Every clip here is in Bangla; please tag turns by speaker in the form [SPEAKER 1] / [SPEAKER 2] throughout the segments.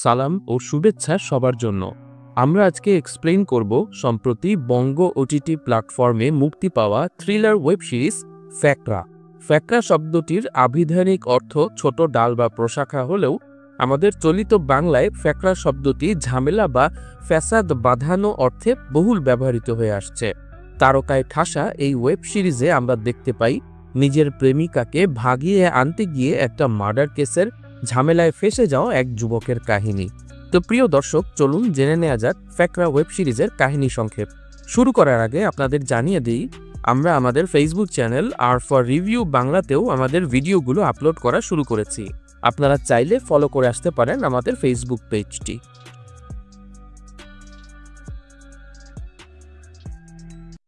[SPEAKER 1] সালাম ও শুভেচ্ছা সবার জন্য। আমরা আজকে এক্সপ্লেইন করব সম্প্রতি বঙ্গ ওটিটি প্ল্যাটফর্মে মুক্তি পাওয়া থ্রিলার ওয়েব সিরিজ ফ্যাকরা। ফ্যাকরা শব্দটির আবিধানিক অর্থ ছোট ডাল বা প্রশাখা হলেও আমাদের চলিত বাংলায় ফ্যাকরা শব্দটি ঝামেলা বা ফ্যাসাদ বাঁধানো অর্থে বহুল ব্যবহৃত হয়ে আসছে। তারকায় ঠাসা এই ওয়েব সিরিজে আমরা দেখতে পাই নিজের প্রেমিকাকে ভাগিয়ে আনতে গিয়ে একটা মার্ডার কেসের ঝামেলায় ফেসে যাওয়া এক যুবকের কাহিনী। তো প্রিয় দর্শক, চলুন জেনে নেওয়া যাক ফ্যাকরা ওয়েব সিরিজের কাহিনী সংক্ষেপ। শুরু করার আগে আপনাদের জানিয়ে দিই, আমরা আমাদের ফেসবুক চ্যানেল আর ফর রিভিউ বাংলাতেও আমাদের ভিডিওগুলো আপলোড করা শুরু করেছি। আপনারা চাইলে ফলো করে আসতে পারেন আমাদের ফেসবুক পেজটি।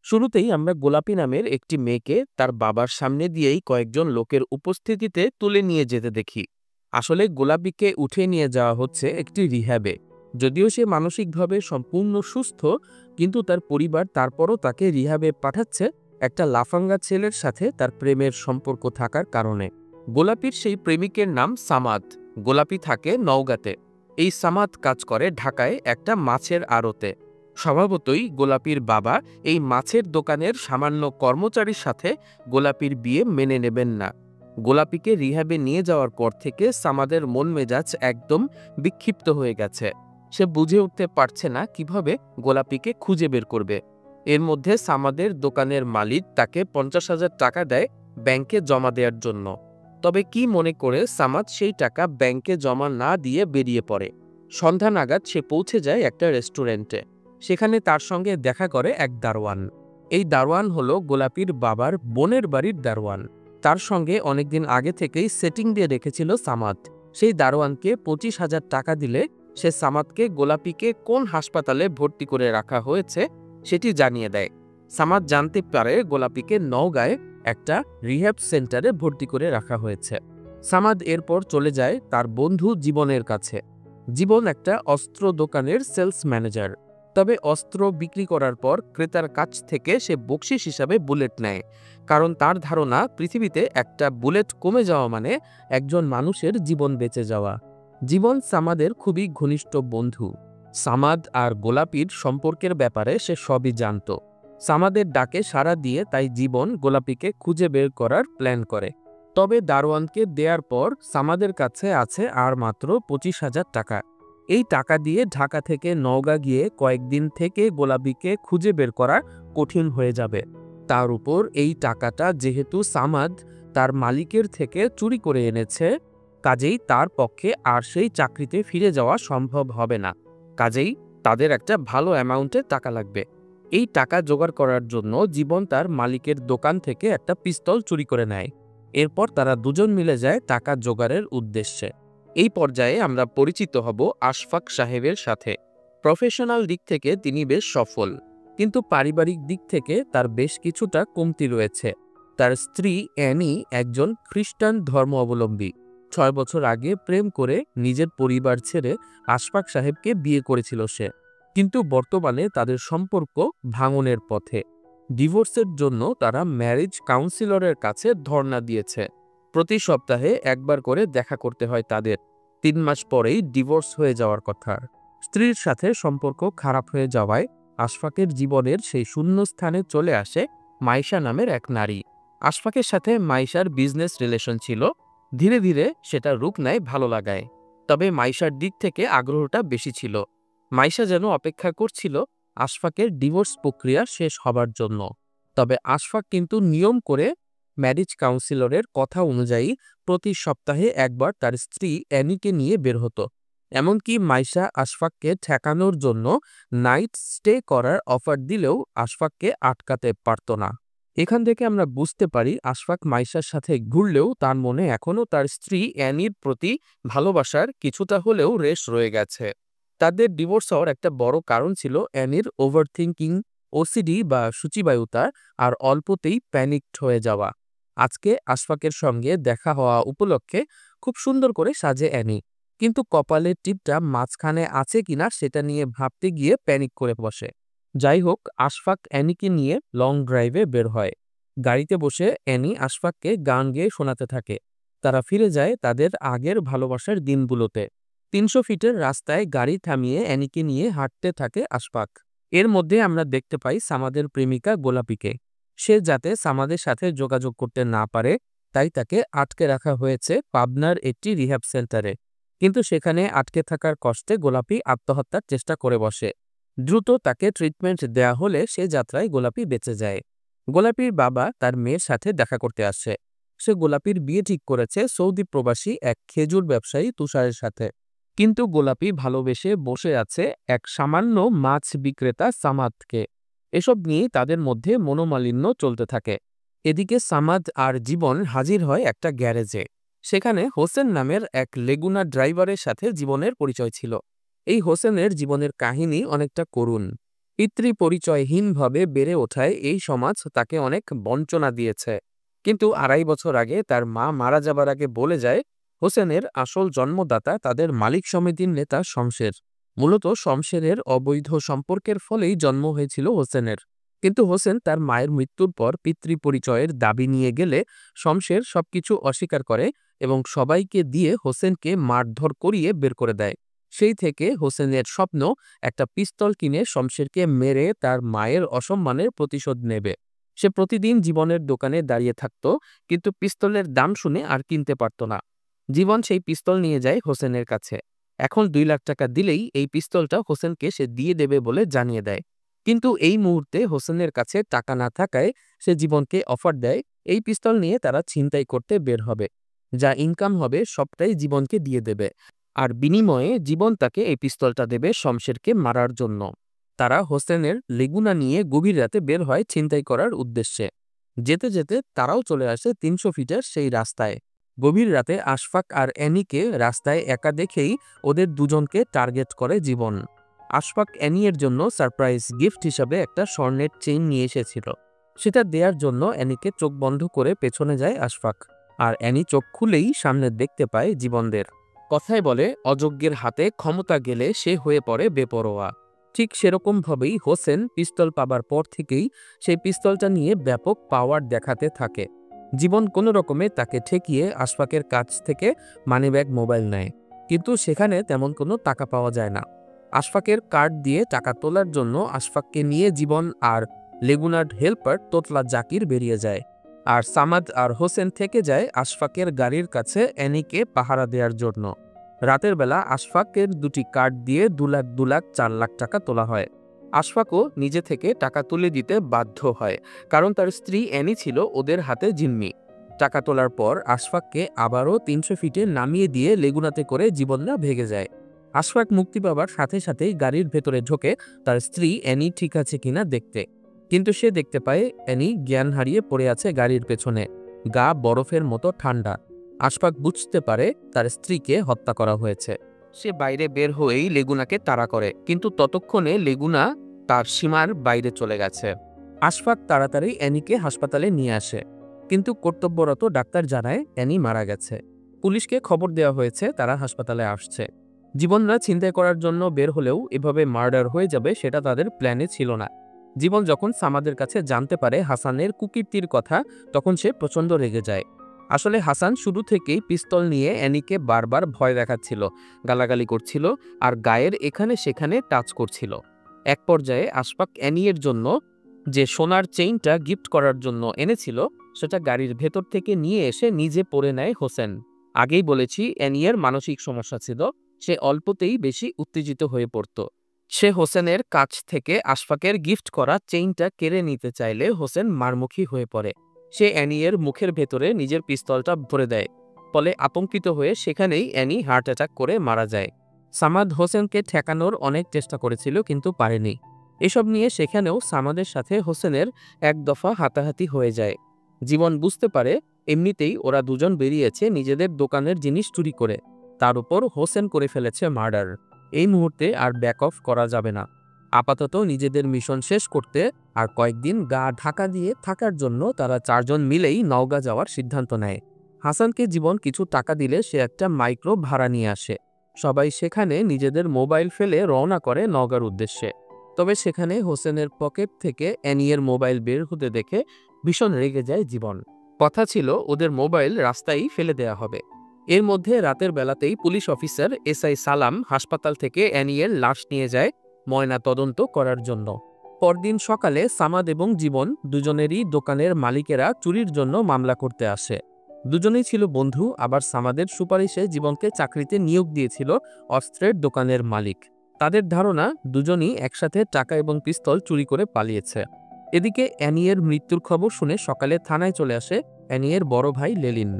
[SPEAKER 1] শুরুতেই আমরা গোলাপী নামের একটি মেয়েকে তার বাবার সামনে দিয়েই কয়েকজন লোকের উপস্থিতিতে তুলে নিয়ে যেতে দেখি। আসলে গোলাপীকে উঠে নিয়ে যাওয়া হচ্ছে একটি রিহ্যাবে। যদিও সে মানসিকভাবে সম্পূর্ণ সুস্থ, কিন্তু তার পরিবার তারপরও তাকে রিহ্যাবে পাঠাচ্ছে একটা লাফাঙ্গা ছেলের সাথে তার প্রেমের সম্পর্ক থাকার কারণে। গোলাপীর সেই প্রেমিকের নাম সামাদ। গোলাপী থাকে নওগাঁতে। এই সামাদ কাজ করে ঢাকায় একটা মাছের আড়তে। স্বভাবতই গোলাপীর বাবা এই মাছের দোকানের সামান্য কর্মচারীর সাথে গোলাপীর বিয়ে মেনে নেবেন না। গোলাপীকে রিহ্যাবে নিয়ে যাওয়ার পর থেকে সামাদের মন মেজাজ একদম বিক্ষিপ্ত হয়ে গেছে। সে বুঝে উঠতে পারছে না কিভাবে গোলাপীকে খুঁজে বের করবে। এর মধ্যে সামাদের দোকানের মালিক তাকে 50,000 টাকা দেয় ব্যাংকে জমা দেওয়ার জন্য। তবে কি মনে করে সামাদ সেই টাকা ব্যাংকে জমা না দিয়ে বেরিয়ে পড়ে। সন্ধ্যা নাগাদ সে পৌঁছে যায় একটা রেস্টুরেন্টে। সেখানে তার সঙ্গে দেখা করে এক দারোয়ান। এই দারোয়ান হলো গোলাপীর বাবার বোনের বাড়ির দারোয়ান। তার সঙ্গে অনেকদিন আগে থেকেই সেটিং দিয়ে রেখেছিল সামাদ। সেই দারোয়ানকে 25,000 টাকা দিলে সে সামাদকে গোলাপীকে কোন হাসপাতালে ভর্তি করে রাখা হয়েছে সেটি জানিয়ে দেয়। সামাদ জানতে পারে গোলাপীকে নওগাঁয় একটা রিহ্যাব সেন্টারে ভর্তি করে রাখা হয়েছে। সামাদ এরপর চলে যায় তার বন্ধু জীবনের কাছে। জীবন একটা অস্ত্র দোকানের সেলস ম্যানেজার। তবে অস্ত্র বিক্রি করার পর ক্রেতার কাছ থেকে সে বকশিশ হিসাবে বুলেট নেয়, কারণ তার ধারণা পৃথিবীতে একটা বুলেট কমে যাওয়া মানে একজন মানুষের জীবন বেঁচে যাওয়া। জীবন সামাদের খুবই ঘনিষ্ঠ বন্ধু। সামাদ আর গোলাপীর সম্পর্কের ব্যাপারে সে সবই জানত। সামাদের ডাকে সাড়া দিয়ে তাই জীবন গোলাপীকে খুঁজে বের করার প্ল্যান করে। তবে দারোয়ানকে দেওয়ার পর সামাদের কাছে আছে আর মাত্র 25,000 টাকা। এই টাকা দিয়ে ঢাকা থেকে নওগাঁ গিয়ে কয়েকদিন থেকে গোলাপীকে খুঁজে বের করা কঠিন হয়ে যাবে। তার উপর এই টাকাটা যেহেতু সামাদ তার মালিকের থেকে চুরি করে এনেছে, কাজেই তার পক্ষে আর সেই চাকরিতে ফিরে যাওয়া সম্ভব হবে না। কাজেই তাদের একটা ভালো অ্যামাউন্টে টাকা লাগবে। এই টাকা জোগাড় করার জন্য জীবন তার মালিকের দোকান থেকে একটা পিস্তল চুরি করে নেয়। এরপর তারা দুজন মিলে যায় টাকা জোগাড়ের উদ্দেশ্যে। এই পর্যায়ে আমরা পরিচিত হব আশফাক সাহেবের সাথে। প্রফেশনাল দিক থেকে তিনি বেশ সফল, কিন্তু পারিবারিক দিক থেকে তার বেশ কিছুটা কমতি রয়েছে। তার স্ত্রী অ্যানি একজন খ্রিস্টান ধর্ম অবলম্বী। 6 বছর আগে প্রেম করে নিজের পরিবার ছেড়ে আশফাক সাহেবকে বিয়ে করেছিল সে, কিন্তু বর্তমানে তাদের সম্পর্ক ভাঙনের পথে। ডিভোর্সের জন্য তারা ম্যারেজ কাউন্সিলরের কাছে ধর্ণা দিয়েছে। প্রতি সপ্তাহে একবার করে দেখা করতে হয় তাদের। 3 মাস পরেই ডিভোর্স হয়ে যাওয়ার কথা। স্ত্রীর সাথে সম্পর্ক খারাপ হয়ে যাওয়ায় আশফাকের জীবনের সেই শূন্য স্থানে চলে আসে মাইশা নামের এক নারী। আশফাকের সাথে মাইশার বিজনেস রিলেশন ছিল। ধীরে ধীরে সেটা রূপ নেয় ভালো লাগায়। তবে মাইশার দিক থেকে আগ্রহটা বেশি ছিল। মাইশা যেন অপেক্ষা করছিল আশফাকের ডিভোর্স প্রক্রিয়া শেষ হবার জন্য। তবে আশফাক কিন্তু নিয়ম করে ম্যারেজ কাউন্সিলরের কথা অনুযায়ী প্রতি সপ্তাহে একবার তার স্ত্রী অ্যানিকে নিয়ে বের হতো। এমনকি মাইশা আশফাককে ঠেকানোর জন্য নাইট স্টে করার অফার দিলেও আশফাককে আটকাতে পারত না। এখান থেকে আমরা বুঝতে পারি আশফাক মাইশার সাথে ঘুরলেও তার মনে এখনও তার স্ত্রী অ্যানির প্রতি ভালোবাসার কিছুটা হলেও রেশ রয়ে গেছে। তাদের ডিভোর্স হওয়ার একটা বড় কারণ ছিল অ্যানির ওভারথিংকিং, ওসিডি বা সূচিবায়ুতা, আর অল্পতেই প্যানিকড হয়ে যাওয়া। আজকে আশফাকের সঙ্গে দেখা হওয়া উপলক্ষে খুব সুন্দর করে সাজে অ্যানি, কিন্তু কপালের টিপটা মাঝখানে আছে কিনা সেটা নিয়ে ভাবতে গিয়ে প্যানিক করে বসে। যাই হোক, আশফাক অ্যানিকে নিয়ে লং ড্রাইভে বের হয়। গাড়িতে বসে অ্যানি আশফাককে গান গেয়ে শোনাতে থাকে। তারা ফিরে যায় তাদের আগের ভালোবাসার দিনগুলোতে। ৩০০ ফিটের রাস্তায় গাড়ি থামিয়ে অ্যানিকে নিয়ে হাঁটতে থাকে আশফাক। এর মধ্যে আমরা দেখতে পাই সামাদের প্রেমিকা গোলাপীকে। সে যাতে সামাদের সাথে যোগাযোগ করতে না পারে তাই তাকে আটকে রাখা হয়েছে পাবনার একটি রিহ্যাব সেন্টারে। কিন্তু সেখানে আটকে থাকার কষ্টে গোলাপী আত্মহত্যার চেষ্টা করে বসে। দ্রুত তাকে ট্রিটমেন্ট দেয়া হলে সে যাত্রায় গোলাপী বেঁচে যায়। গোলাপীর বাবা তার মেয়ের সাথে দেখা করতে আসে। সে গোলাপীর বিয়ে ঠিক করেছে সৌদি প্রবাসী এক খেজুর ব্যবসায়ী তুষারের সাথে। কিন্তু গোলাপী ভালোবেসে বসে আছে এক সামান্য মাছ বিক্রেতা সামাদকে। এসব নিয়েই তাদের মধ্যে মনোমালিন্য চলতে থাকে। এদিকে সামাদ আর জীবন হাজির হয় একটা গ্যারেজে। সেখানে হোসেন নামের এক লেগুনা ড্রাইভারের সাথে জীবনের পরিচয় ছিল। এই হোসেনের জীবনের কাহিনী অনেকটা করুণ। পিতৃপরিচয়হীনভাবে বেড়ে ওঠায় এই সমাজ তাকে অনেক বঞ্চনা দিয়েছে। কিন্তু ২.৫ বছর আগে তার মা মারা যাবার আগে বলে যায় হোসেনের আসল জন্মদাতা তাদের মালিক সমিতির নেতা শমশের। মূলত শমশেরের অবৈধ সম্পর্কের ফলেই জন্ম হয়েছিল হোসেনের। কিন্তু হোসেন তার মায়ের মৃত্যুর পর পিতৃপরিচয়ের দাবি নিয়ে গেলে শমশের সবকিছু অস্বীকার করে এবং সবাইকে দিয়ে হোসেনকে মারধর করিয়ে বের করে দেয়। সেই থেকে হোসেনের স্বপ্ন একটা পিস্তল কিনে শমশেরকে মেরে তার মায়ের অসম্মানের প্রতিশোধ নেবে। সে প্রতিদিন জীবনের দোকানে দাঁড়িয়ে থাকত, কিন্তু পিস্তলের দাম শুনে আর কিনতে পারত না। জীবন সেই পিস্তল নিয়ে যায় হোসেনের কাছে। এখন ২ লাখ টাকা দিলেই এই পিস্তলটা হোসেনকে সে দিয়ে দেবে বলে জানিয়ে দেয়। কিন্তু এই মুহূর্তে হোসেনের কাছে টাকা না থাকায় সে জীবনকে অফার দেয় এই পিস্তল নিয়ে তারা ছিনতাই করতে বের হবে। যা ইনকাম হবে সবটাই জীবনকে দিয়ে দেবে। আর বিনিময়ে জীবন তাকে এই পিস্তলটা দেবে শমশেরকে মারার জন্য। তারা হোসেনের লেগুনা নিয়ে গভীর রাতে বের হয় ছিনতাই করার উদ্দেশ্যে। যেতে যেতে তারাও চলে আসে ৩০০ ফিটের সেই রাস্তায়। গভীর রাতে আশফাক আর অ্যানিকে রাস্তায় একা দেখেই ওদের দুজনকে টার্গেট করে জীবন। আশফাক অ্যানিয়ের জন্য সারপ্রাইজ গিফট হিসাবে একটা স্বর্ণের চেইন নিয়ে এসেছিল। সেটা দেওয়ার জন্য অ্যানিকে চোখ বন্ধ করে পেছনে যায় আশফাক। আর অ্যানি চোখ খুলেই সামনে দেখতে পায় জীবনদের। কথায় বলে অযোগ্যের হাতে ক্ষমতা গেলে সে হয়ে পড়ে বেপরোয়া। ঠিক সেরকমভাবেই হোসেন পিস্তল পাবার পর থেকেই সেই পিস্তলটা নিয়ে ব্যাপক পাওয়ার দেখাতে থাকে। জীবন কোনো রকমে তাকে ঠেকিয়ে আশফাকের কাছ থেকে মানিব্যাগ মোবাইল নেয়। কিন্তু সেখানে তেমন কোনো টাকা পাওয়া যায় না। আশফাকের কার্ড দিয়ে টাকা তোলার জন্য আশফাককে নিয়ে জীবন আর লেগুনার হেল্পার তোতলা জাকির বেরিয়ে যায়। আর সামাদ আর হোসেন থেকে যায় আশফাকের গাড়ির কাছে অ্যানিকে পাহারা দেওয়ার জন্য। রাতের বেলা আশফাকের দুটি কার্ড দিয়ে ২ লাখ ২ লাখ ৪ লাখ টাকা তোলা হয়। আশফাকও নিজে থেকে টাকা তুলে দিতে বাধ্য হয়, কারণ তার স্ত্রী অ্যানি ছিল ওদের হাতে জিম্মি। টাকা তোলার পর আশফাককে আবারও ৩০০ ফিটে নামিয়ে দিয়ে লেগুনাতে করে জীবনরা ভেগে যায়। আশফাক মুক্তি পাবার সাথে সাথেই গাড়ির ভেতরে ঢোকে তার স্ত্রী অ্যানি ঠিক আছে কিনা দেখতে। কিন্তু সে দেখতে পায় অ্যানি জ্ঞান হারিয়ে পড়ে আছে গাড়ির পেছনে, গা বরফের মতো ঠান্ডা। আশফাক বুঝতে পারে তার স্ত্রীকে হত্যা করা হয়েছে। সে বাইরে বের হয়েই লেগুনাকে তাড়া করে, কিন্তু ততক্ষণে লেগুনা তার সীমার বাইরে চলে গেছে। আশফাক তাড়াতাড়ি অ্যানিকে হাসপাতালে নিয়ে আসে, কিন্তু কর্তব্যরত ডাক্তার জানায় অ্যানি মারা গেছে। পুলিশকে খবর দেওয়া হয়েছে, তারা হাসপাতালে আসছে। জীবনরা ছিনতাই করার জন্য বের হলেও এভাবে মার্ডার হয়ে যাবে সেটা তাদের প্ল্যানে ছিল না। জীবন যখন সামাদের কাছে জানতে পারে হাসানের কুকীর্তির কথা, তখন সে প্রচণ্ড রেগে যায়। আসলে হাসান শুরু থেকেই পিস্তল নিয়ে অ্যানিকে বারবার ভয় দেখাচ্ছিল, গালাগালি করছিল আর গায়ের এখানে সেখানে টাচ করছিল। এক পর্যায়ে আশফাক অ্যানিয়ের জন্য যে সোনার চেইনটা গিফট করার জন্য এনেছিল সেটা গাড়ির ভেতর থেকে নিয়ে এসে নিজে পরে নেয় হোসেন। আগেই বলেছি অ্যানিয়ের মানসিক সমস্যা ছিল, সে অল্পতেই বেশি উত্তেজিত হয়ে পড়ত। সে হোসেনের কাছ থেকে আশফাকের গিফট করা চেইনটা কেড়ে নিতে চাইলে হোসেন মারমুখী হয়ে পড়ে। সে অ্যানিয়ের মুখের ভেতরে নিজের পিস্তলটা ভরে দেয়। ফলে আতঙ্কিত হয়ে সেখানেই অ্যানি হার্ট অ্যাটাক করে মারা যায়। সামাদ হোসেনকে ঠেকানোর অনেক চেষ্টা করেছিল, কিন্তু পারেনি। এসব নিয়ে সেখানেও সামাদের সাথে হোসেনের এক দফা হাতাহাতি হয়ে যায়। জীবন বুঝতে পারে এমনিতেই ওরা দুজন বেরিয়েছে নিজেদের দোকানের জিনিস চুরি করে, তার উপর হোসেন করে ফেলেছে মার্ডার। এই মুহূর্তে আর ব্যাক অফ করা যাবে না। আপাতত নিজেদের মিশন শেষ করতে আর কয়েকদিন গা ঢাকা দিয়ে থাকার জন্য তারা ৪ জন মিলেই নওগাঁ যাওয়ার সিদ্ধান্ত নেয়। হাসানকে জীবন কিছু টাকা দিলে সে একটা মাইক্রো ভাড়া নিয়ে আসে। সবাই সেখানে নিজেদের মোবাইল ফেলে রওনা করে নওগাঁর উদ্দেশ্যে। তবে সেখানে হোসেনের পকেট থেকে অ্যানিয়ের মোবাইল বের হতে দেখে ভীষণ রেগে যায় জীবন। কথা ছিল ওদের মোবাইল রাস্তায় ফেলে দেয়া হবে। এর মধ্যে রাতের বেলাতেই পুলিশ অফিসার এসআই সালাম হাসপাতাল থেকে অ্যানিয়ের লাশ নিয়ে যায় ময়না তদন্ত করার জন্য। পরদিন সকালে সামাদ এবং জীবন দুজনেরই দোকানের মালিকেরা চুরির জন্য মামলা করতে আসে। দুজনেই ছিল বন্ধু, আবার সামাদের সুপারিশে জীবনকে চাকরিতে নিয়োগ দিয়েছিল অস্ত্রের দোকানের মালিক। তাদের ধারণা দুজনই একসাথে টাকা এবং পিস্তল চুরি করে পালিয়েছে। এদিকে অ্যানিয়ের মৃত্যুর খবর শুনে সকালে থানায় চলে আসে অ্যানিয়ের বড় ভাই লেলিন।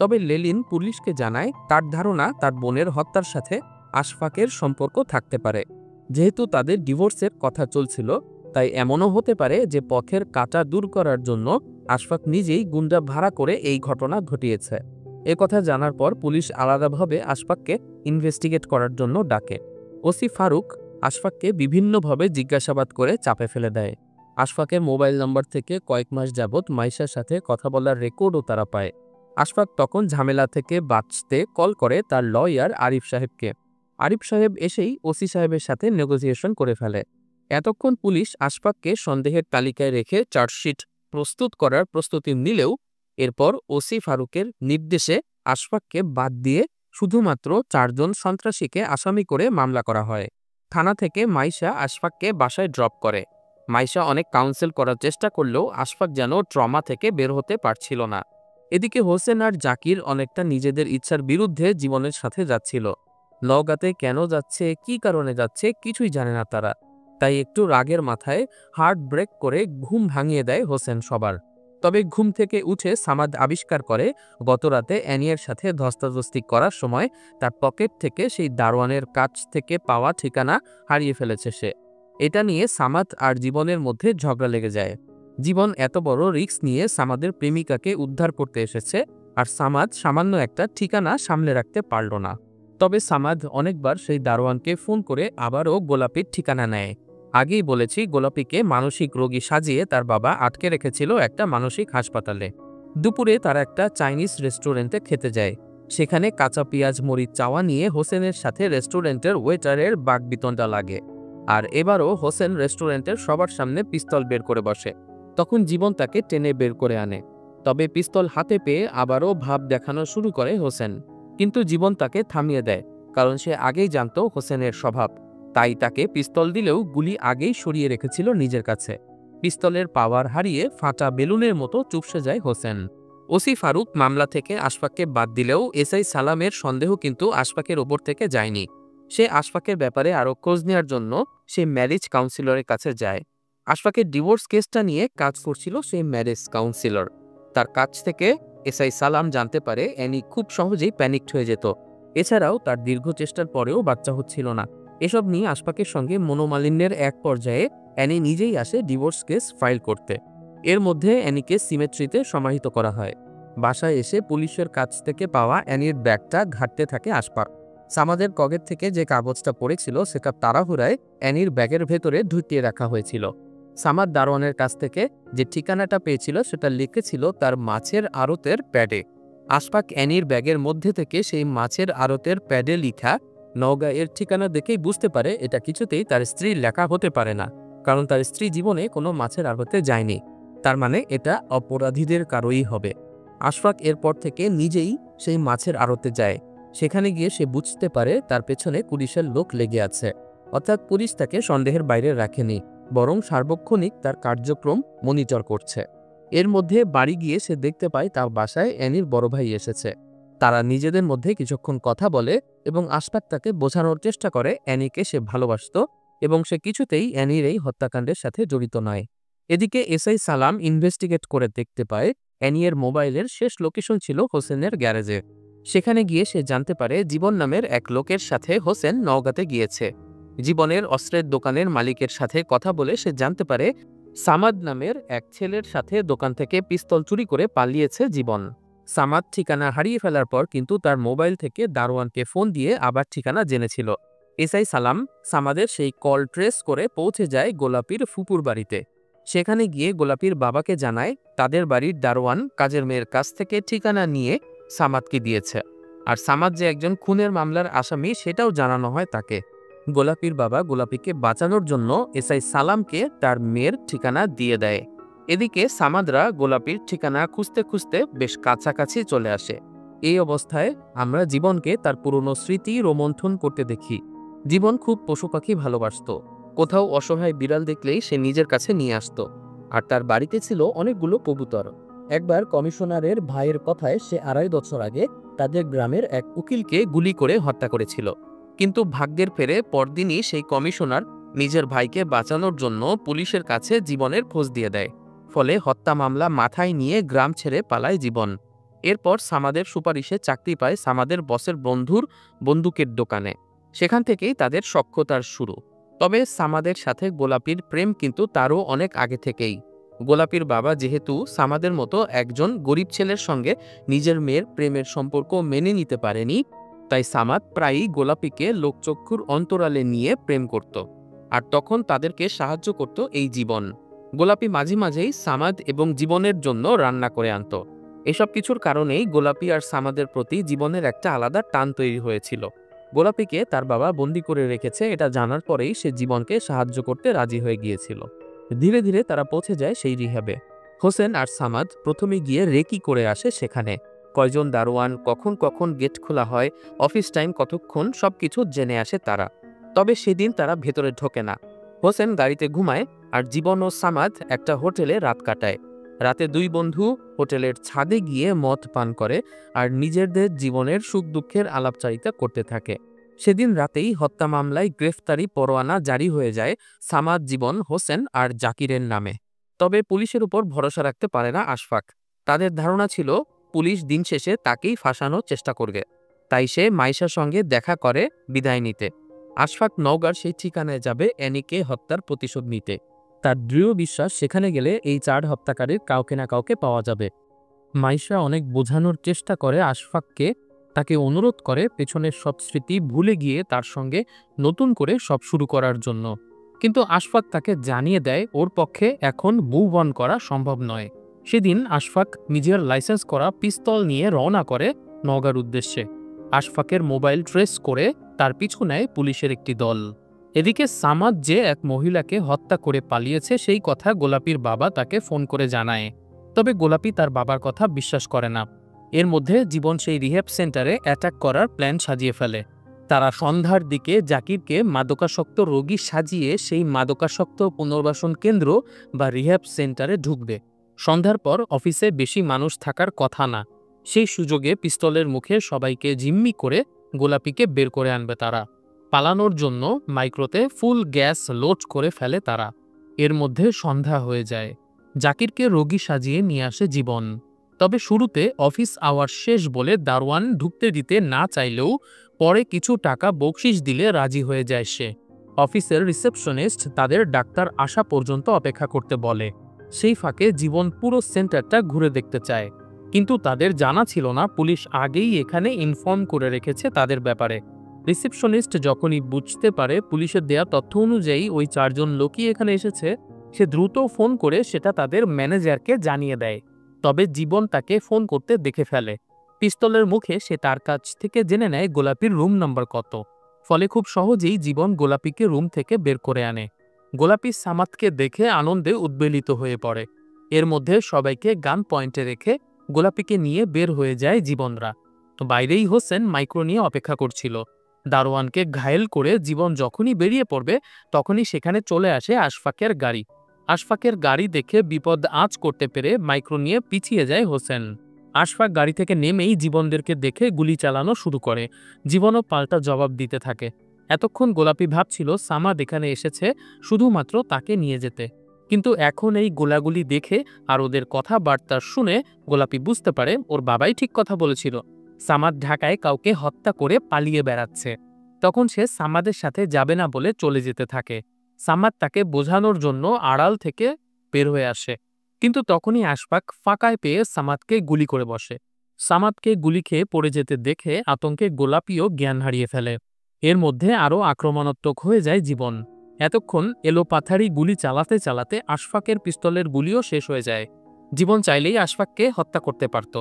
[SPEAKER 1] তবে লেলিন পুলিশকে জানায় তার ধারণা তার বোনের হত্যার সাথে আশফাকের সম্পর্ক থাকতে পারে। যেহেতু তাদের ডিভোর্সের কথা চলছিল, তাই এমনও হতে পারে যে পথের কাঁটা দূর করার জন্য আশফাক নিজেই গুন্ডা ভাড়া করে এই ঘটনা ঘটিয়েছে। কথা জানার পর পুলিশ আলাদাভাবে আশফাককে ইনভেস্টিগেট করার জন্য ডাকে। ওসি ফারুক আশফাককে বিভিন্নভাবে জিজ্ঞাসাবাদ করে চাপে ফেলে দেয়। আশফাকের মোবাইল নম্বর থেকে কয়েক মাস যাবৎ মাইশার সাথে কথা বলার রেকর্ডও তারা পায়। আশফাক তখন ঝামেলা থেকে বাঁচতে কল করে তার লয়ার আরিফ সাহেবকে। আরিফ সাহেব এসেই ওসি সাহেবের সাথে নেগোসিয়েশন করে ফেলে। এতক্ষণ পুলিশ আশফাককে সন্দেহের তালিকায় রেখে চার্জশিট প্রস্তুত করার প্রস্তুতি নিলেও এরপর ওসি ফারুকের নির্দেশে আশফাককে বাদ দিয়ে শুধুমাত্র 4 জন সন্ত্রাসীকে আসামি করে মামলা করা হয়। থানা থেকে মাইশা আশফাককে বাসায় ড্রপ করে। মাইশা অনেক কাউন্সেল করার চেষ্টা করলেও আশফাক যেন ট্রমা থেকে বের হতে পারছিল না। এদিকে হোসেন আর জাকির অনেকটা নিজেদের ইচ্ছার বিরুদ্ধে জীবনের সাথে যাচ্ছিল। নওগাঁতে কেন যাচ্ছে, কি কারণে যাচ্ছে কিছুই জানে না তারা। তাই একটু রাগের মাথায় হার্ট ব্রেক করে ঘুম ভাঙিয়ে দেয় হোসেন সবার। তবে ঘুম থেকে উঠে সামাদ আবিষ্কার করে গতরাতে অ্যানিয়ের সাথে ধস্তাধস্তি করার সময় তার পকেট থেকে সেই দারোয়ানের কাছ থেকে পাওয়া ঠিকানা হারিয়ে ফেলেছে সে। এটা নিয়ে সামাদ আর জীবনের মধ্যে ঝগড়া লেগে যায়। জীবন এত বড় রিস্ক নিয়ে সামাদের প্রেমিকাকে উদ্ধার করতে এসেছে, আর সামাদ সামান্য একটা ঠিকানা সামলে রাখতে পারল না। তবে সামাদ অনেকবার সেই দারোয়ানকে ফোন করে আবারও গোলাপির ঠিকানা নেয়। আগেই বলেছি, গোলাপিকে মানসিক রোগী সাজিয়ে তার বাবা আটকে রেখেছিল একটা মানসিক হাসপাতালে। দুপুরে তারা একটা চাইনিজ রেস্টুরেন্টে খেতে যায়। সেখানে কাঁচা পেঁয়াজ মরিচ চাওয়া নিয়ে হোসেনের সাথে রেস্টুরেন্টের ওয়েটারের বাকবিতণ্ডা লাগে। আর এবারও হোসেন রেস্টুরেন্টের সবার সামনে পিস্তল বের করে বসে। তখন জীবন তাকে টেনে বের করে আনে। তবে পিস্তল হাতে পেয়ে আবারও ভাব দেখানো শুরু করে হোসেন, কিন্তু জীবন তাকে থামিয়ে দেয়, কারণ সে আগেই জানত হোসেনের স্বভাব। তাই তাকে পিস্তল দিলেও গুলি আগেই সরিয়ে রেখেছিল নিজের কাছে। পিস্তলের পাওয়ার হারিয়ে ফাটা বেলুনের মতো চুপসে যায় হোসেন। ওসি ফারুক মামলা থেকে আশফাককে বাদ দিলেও এসআই সালামের সন্দেহ কিন্তু আশফাকের ওপর থেকে যায়নি। সে আশফাকের ব্যাপারে আরও খোঁজ নেওয়ার জন্য সে ম্যারেজ কাউন্সিলরের কাছে যায়। আশফাকের ডিভোর্স কেসটা নিয়ে কাজ করছিল সেই ম্যারেজ কাউন্সিলর। তার কাছ থেকে এসআই সালাম জানতে পারে অ্যানি খুব সহজেই প্যানিকড হয়ে যেত। এছাড়াও তার দীর্ঘ চেষ্টার পরেও বাচ্চা হচ্ছিল না। এসব নিয়ে আশফাকের সঙ্গে মনোমালিন্যের এক পর্যায়ে অ্যানি নিজেই আসে ডিভোর্স কেস ফাইল করতে। এর মধ্যে অ্যানিকে সিমেট্রিতে সমাহিত করা হয়। বাসায় এসে পুলিশের কাছ থেকে পাওয়া অ্যানির ব্যাগটা ঘাঁটতে থাকে আশফাক। সামাদের কগের থেকে যে কাগজটা পড়েছিল সেটা তাড়াহুড়ায় অ্যানির ব্যাগের ভেতরে ঢুকিয়ে রাখা হয়েছিল। সামাদ দারোয়ানের কাছ থেকে যে ঠিকানাটা পেয়েছিল সেটা লিখেছিল তার মাছের আড়তের প্যাডে। আশফাক অ্যানির ব্যাগের মধ্যে থেকে সেই মাছের আড়তের প্যাডে লিখা নওগাঁ এর ঠিকানা দেখেই বুঝতে পারে এটা কিছুতেই তার স্ত্রীর লেখা হতে পারে না, কারণ তার স্ত্রী জীবনে কোনো মাছের আড়তে যায়নি। তার মানে এটা অপরাধীদের কারোই হবে। আশফাক এরপর থেকে নিজেই সেই মাছের আড়তে যায়। সেখানে গিয়ে সে বুঝতে পারে তার পেছনে পুলিশের লোক লেগে আছে। অর্থাৎ পুলিশ তাকে সন্দেহের বাইরে রাখেনি, বরং সার্বক্ষণিক তার কার্যক্রম মনিটর করছে। এর মধ্যে বাড়ি গিয়ে সে দেখতে পায় তার বাসায় অ্যানির বড় ভাই এসেছে। তারা নিজেদের মধ্যে কিছুক্ষণ কথা বলে এবং আশফাক তাকে বোঝানোর চেষ্টা করে অ্যানিকে সে ভালোবাসত এবং সে কিছুতেই অ্যানির এই হত্যাকাণ্ডের সাথে জড়িত নয়। এদিকে এসআই সালাম ইনভেস্টিগেট করে দেখতে পায় অ্যানির মোবাইলের শেষ লোকেশন ছিল হোসেনের গ্যারেজে। সেখানে গিয়ে সে জানতে পারে জীবন নামের এক লোকের সাথে হোসেন নওগাঁতে গিয়েছে। জীবনের অস্ত্রের দোকানের মালিকের সাথে কথা বলে সে জানতে পারে সামাদ নামের এক ছেলের সাথে দোকান থেকে পিস্তল চুরি করে পালিয়েছে জীবন। সামাদ ঠিকানা হারিয়ে ফেলার পর কিন্তু তার মোবাইল থেকে দারোয়ানকে ফোন দিয়ে আবার ঠিকানা জেনেছিল। এসআই সালাম সামাদের সেই কল ট্রেস করে পৌঁছে যায় গোলাপির ফুপুর বাড়িতে। সেখানে গিয়ে গোলাপির বাবাকে জানায় তাদের বাড়ির দারোয়ান কাজের মেয়ের কাছ থেকে ঠিকানা নিয়ে সামাদকে দিয়েছে, আর সামাদ যে একজন খুনের মামলার আসামি সেটাও জানানো হয় তাকে। গোলাপির বাবা গোলাপিকে বাঁচানোর জন্য এসআই সালামকে তার মেয়ের ঠিকানা দিয়ে দেয়। এদিকে সামাদরা গোলাপির ঠিকানা খুঁজতে খুঁজতে বেশ কাছাকাছি চলে আসে। এই অবস্থায় আমরা জীবনকে তার পুরনো স্মৃতি রোমন্থন করতে দেখি। জীবন খুব পশু পাখি ভালোবাসত। কোথাও অসহায় বিড়াল দেখলেই সে নিজের কাছে নিয়ে আসতো। আর তার বাড়িতে ছিল অনেকগুলো কবুতর। একবার কমিশনারের ভাইয়ের কথায় সে 2.5 বছর আগে তাদের গ্রামের এক উকিলকে গুলি করে হত্যা করেছিল। কিন্তু ভাগ্যের ফেরে পরদিনই সেই কমিশনার নিজের ভাইকে বাঁচানোর জন্য পুলিশের কাছে জীবনের খোঁজ দিয়ে দেয়। ফলে হত্যা মামলা মাথায় নিয়ে গ্রাম ছেড়ে পালায় জীবন। এরপর সামাদের সুপারিশে চাকরি পায় সামাদের বসের বন্ধুর বন্দুকের দোকানে। সেখান থেকেই তাদের সখ্যতার শুরু। তবে সামাদের সাথে গোলাপির প্রেম কিন্তু তারও অনেক আগে থেকেই। গোলাপির বাবা যেহেতু সামাদের মতো একজন গরিব ছেলের সঙ্গে নিজের মেয়ের প্রেমের সম্পর্ক মেনে নিতে পারেনি, তাই সামাদ প্রায়ই গোলাপিকে লোকচক্ষুর অন্তরালে নিয়ে প্রেম করত। আর তখন তাদেরকে সাহায্য করত এই জীবন। গোলাপি মাঝে মাঝেই সামাদ এবং জীবনের জন্য রান্না করে আনত। এসব কিছুর কারণেই গোলাপি আর সামাদের প্রতি জীবনের একটা আলাদা টান তৈরি হয়েছিল। গোলাপিকে তার বাবা বন্দি করে রেখেছে এটা জানার পরেই সে জীবনকে সাহায্য করতে রাজি হয়ে গিয়েছিল। ধীরে ধীরে তারা পৌঁছে যায় সেই রিহ্যাবে। হোসেন আর সামাদ প্রথমে গিয়ে রেকি করে আসে সেখানে। কয়জন দারোয়ান, কখন কখন গেট খোলা হয়, অফিস টাইম কতক্ষণ, সবকিছু জেনে আসে তারা। তবে সেদিন তারা ভেতরে ঢোকে না। হোসেন গাড়িতে ঘুমায় আর জীবন ও সামাদ একটা হোটেলে রাত কাটায়। রাতে দুই বন্ধু হোটেলের ছাদে গিয়ে মদ পান করে আর নিজেদের জীবনের সুখ দুঃখের আলাপচারিতা করতে থাকে। সেদিন রাতেই হত্যা মামলায় গ্রেফতারি পরোয়ানা জারি হয়ে যায় সামাদ, জীবন, হোসেন আর জাকিরের নামে। তবে পুলিশের উপর ভরসা রাখতে পারে না আশফাক। তাদের ধারণা ছিল পুলিশ দিন শেষে তাকেই ফাঁসানোর চেষ্টা করবে। তাই সে মাইশার সঙ্গে দেখা করে বিদায় নিতে। আশফাক নওগাঁর সেই ঠিকানায় যাবে অ্যানিকে হত্যার প্রতিশোধ নিতে। তার দৃঢ় বিশ্বাস সেখানে গেলে এই 4 হত্যাকারীর কাউকে না কাউকে পাওয়া যাবে। মাইশা অনেক বোঝানোর চেষ্টা করে আশফাককে, তাকে অনুরোধ করে পেছনের সব স্মৃতি ভুলে গিয়ে তার সঙ্গে নতুন করে সব শুরু করার জন্য। কিন্তু আশফাক তাকে জানিয়ে দেয় ওর পক্ষে এখন মুভ অন করা সম্ভব নয়। সেদিন আশফাক নিজের লাইসেন্স করা পিস্তল নিয়ে রওনা করে নওগাঁর উদ্দেশ্যে। আশফাকের মোবাইল ট্রেস করে তার পিছু নেয় পুলিশের একটি দল। এদিকে সামাদ যে এক মহিলাকে হত্যা করে পালিয়েছে সেই কথা গোলাপির বাবা তাকে ফোন করে জানায়। তবে গোলাপি তার বাবার কথা বিশ্বাস করে না। এর মধ্যে জীবন সেই রিহ্যাব সেন্টারে অ্যাটাক করার প্ল্যান সাজিয়ে ফেলে। তারা সন্ধ্যার দিকে জাকিরকে মাদকাসক্ত রোগী সাজিয়ে সেই মাদকাসক্ত পুনর্বাসন কেন্দ্র বা রিহ্যাব সেন্টারে ঢুকবে। সন্ধ্যার পর অফিসে বেশি মানুষ থাকার কথা না। সেই সুযোগে পিস্তলের মুখে সবাইকে জিম্মি করে গোলাপিকে বের করে আনবে তারা। পালানোর জন্য মাইক্রোতে ফুল গ্যাস লোড করে ফেলে তারা। এর মধ্যে সন্ধ্যা হয়ে যায়। জাকিরকে রোগী সাজিয়ে নিয়ে আসে জীবন। তবে শুরুতে অফিস আওয়ার শেষ বলে দারোয়ান ঢুকতে দিতে না চাইলেও পরে কিছু টাকা বকশিশ দিলে রাজি হয়ে যায় সে। অফিসের রিসেপশনিস্ট তাদের ডাক্তার আসা পর্যন্ত অপেক্ষা করতে বলে। সেই ফাঁকে জীবন পুরো সেন্টারটা ঘুরে দেখতে চায়। কিন্তু তাদের জানা ছিল না পুলিশ আগেই এখানে ইনফর্ম করে রেখেছে তাদের ব্যাপারে। রিসেপশনিস্ট যখনই বুঝতে পারে পুলিশের দেয়া তথ্য অনুযায়ী ওই 4 জন লোকই এখানে এসেছে, সে দ্রুত ফোন করে সেটা তাদের ম্যানেজারকে জানিয়ে দেয়। তবে জীবন তাকে ফোন করতে দেখে ফেলে। পিস্তলের মুখে সে তার কাছ থেকে জেনে নেয় গোলাপির রুম নাম্বার কত। ফলে খুব সহজেই জীবন গোলাপিকে রুম থেকে বের করে আনে। গোলাপি সামাদকে দেখে আনন্দে উদ্বেলিত হয়ে পড়ে। এর মধ্যে সবাইকে গান পয়েন্টে রেখে গোলাপিকে নিয়ে বের হয়ে যায় জীবনরা। বাইরেই হোসেন মাইক্রো নিয়ে অপেক্ষা করছিল। দারোয়ানকে ঘায়েল করে জীবন যখনই বেরিয়ে পড়বে তখনই সেখানে চলে আসে আশফাকের গাড়ি। আশফাকের গাড়ি দেখে বিপদ আঁচ করতে পেরে মাইক্রো নিয়ে পিছিয়ে যায় হোসেন। আশফাক গাড়ি থেকে নেমেই জীবনদেরকে দেখে গুলি চালানো শুরু করে। জীবনও পাল্টা জবাব দিতে থাকে। এতক্ষণ গোলাপি ভাবছিল সামাদ এখানে এসেছে শুধুমাত্র তাকে নিয়ে যেতে। কিন্তু এখন এই গোলাগুলি দেখে আর ওদের কথাবার্তা শুনে গোলাপি বুঝতে পারে ওর বাবাই ঠিক কথা বলেছিল। সামাদ ঢাকায় কাউকে হত্যা করে পালিয়ে বেড়াচ্ছে। তখন সে সামাদের সাথে যাবে না বলে চলে যেতে থাকে। সামাদ তাকে বোঝানোর জন্য আড়াল থেকে বের হয়ে আসে। কিন্তু তখনই আশফাক ফাঁকায় পেয়ে সামাদকে গুলি করে বসে। সামাদকে গুলি খেয়ে পড়ে যেতে দেখে আতঙ্কে গোলাপিও জ্ঞান হারিয়ে ফেলে। এর মধ্যে আরও আক্রমণাত্মক হয়ে যায় জীবন। এতক্ষণ এলোপাথারি গুলি চালাতে চালাতে আশফাকের পিস্তলের গুলিও শেষ হয়ে যায়। জীবন চাইলেই আশফাককে হত্যা করতে পারত,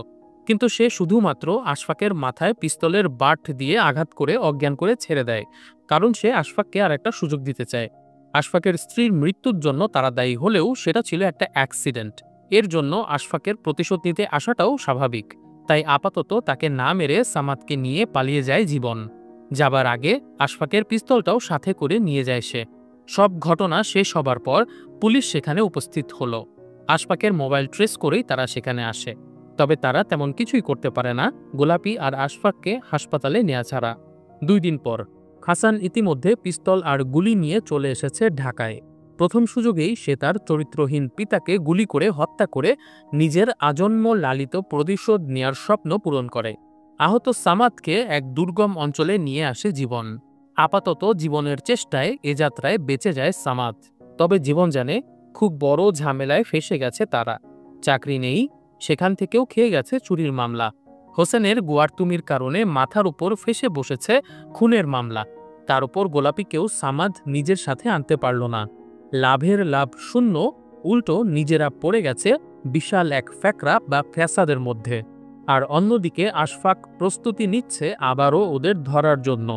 [SPEAKER 1] কিন্তু সে শুধুমাত্র আশফাকের মাথায় পিস্তলের বাট দিয়ে আঘাত করে অজ্ঞান করে ছেড়ে দেয়, কারণ সে আশফাককে আর একটা সুযোগ দিতে চায়। আশফাকের স্ত্রীর মৃত্যুর জন্য তারা দায়ী হলেও সেটা ছিল একটা অ্যাক্সিডেন্ট। এর জন্য আশফাকের প্রতিশোধ নিতে আসাটাও স্বাভাবিক।
[SPEAKER 2] তাই আপাতত তাকে না মেরে সামাদকে নিয়ে পালিয়ে যায় জীবন। যাবার আগে আশফাকের পিস্তলটাও সাথে করে নিয়ে যায় সে। সব ঘটনা শেষ হবার পর পুলিশ সেখানে উপস্থিত হলো। আশফাকের মোবাইল ট্রেস করেই তারা সেখানে আসে। তবে তারা তেমন কিছুই করতে পারে না গোলাপি আর আশফাককে হাসপাতালে নেওয়া ছাড়া। 2 দিন পর হাসান ইতিমধ্যে পিস্তল আর গুলি নিয়ে চলে এসেছে ঢাকায়। প্রথম সুযোগেই সে তার চরিত্রহীন পিতাকে গুলি করে হত্যা করে নিজের আজন্ম লালিত প্রতিশোধ নেয়ার স্বপ্ন পূরণ করে। আহত সামাদকে এক দুর্গম অঞ্চলে নিয়ে আসে জীবন। আপাতত জীবনের চেষ্টায় এ যাত্রায় বেঁচে যায় সামাদ। তবে জীবন জানে খুব বড় ঝামেলায় ফেসে গেছে তারা। চাকরি নেই, সেখান থেকেও খেয়ে গেছে চুরির মামলা। হোসেনের গোয়ার্তুমির কারণে মাথার উপর ফেসে বসেছে খুনের মামলা। তার উপর গোলাপিকেও সামাদ নিজের সাথে আনতে পারল না। লাভের লাভ শূন্য, উল্টো নিজেরা পড়ে গেছে বিশাল এক ফ্যাকরা বা ফ্যাসাদের মধ্যে। আর অন্যদিকে আশফাক প্রস্তুতি নিচ্ছে আবারও ওদের ধরার জন্য।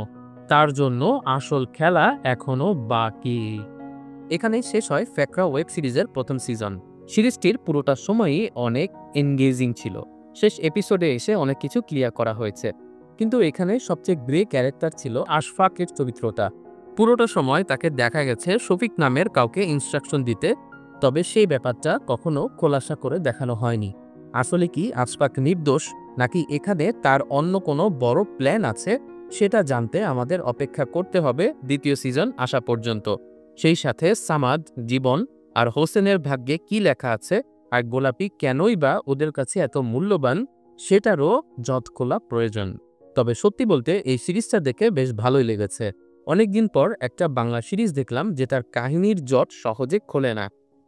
[SPEAKER 2] তার জন্য আসল খেলা এখনো বাকি।
[SPEAKER 1] এখানেই শেষ হয় ফ্যাকরা ওয়েব সিরিজের প্রথম সিজন। সিরিজটির পুরোটা সময়ই অনেক এনগেজিং ছিল। শেষ এপিসোডে এসে অনেক কিছু ক্লিয়ার করা হয়েছে, কিন্তু এখানে সবচেয়ে গ্রে ক্যারেক্টার ছিল আশফাকের চরিত্রটা। পুরোটা সময় তাকে দেখা গেছে শফিক নামের কাউকে ইনস্ট্রাকশন দিতে, তবে সেই ব্যাপারটা কখনো খোলাসা করে দেখানো হয়নি। আসলে কি আশফাক নির্দোষ, নাকি এখানে তার অন্য কোনো বড় প্ল্যান আছে, সেটা জানতে আমাদের অপেক্ষা করতে হবে দ্বিতীয় সিজন আসা পর্যন্ত। সেই সাথে সামাদ, জীবন আর হোসেনের ভাগ্যে কি লেখা আছে, আর গোলাপি কেনই বা ওদের কাছে এত মূল্যবান, সেটারও জট খোলা প্রয়োজন। তবে সত্যি বলতে এই সিরিজটা দেখে বেশ ভালোই লেগেছে। অনেকদিন পর একটা বাংলা সিরিজ দেখলাম যেটার কাহিনীর জট সহজে খোলে না।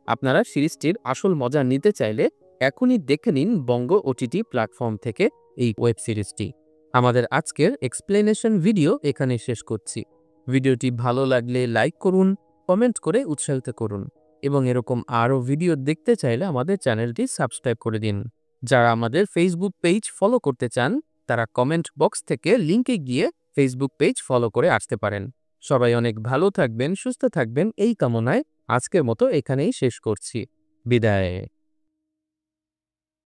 [SPEAKER 1] আপনারা সিরিজটির আসল মজা নিতে চাইলে এখনই দেখে নিন বঙ্গ ওটিটি প্ল্যাটফর্ম থেকে এই ওয়েব সিরিজটি। আমাদের আজকের এক্সপ্লেনেশন ভিডিও এখানে শেষ করছি। ভিডিওটি ভালো লাগলে লাইক করুন, কমেন্ট করে উৎসাহিত করুন, এবং এরকম আরও ভিডিও দেখতে চাইলে আমাদের চ্যানেলটি সাবস্ক্রাইব করে দিন। যারা আমাদের ফেসবুক পেজ ফলো করতে চান তারা কমেন্ট বক্স থেকে লিঙ্কে গিয়ে ফেসবুক পেজ ফলো করে আসতে পারেন। সবাই অনেক ভালো থাকবেন, সুস্থ থাকবেন এই কামনায় আজকের মতো এখানেই শেষ করছি। বিদায়।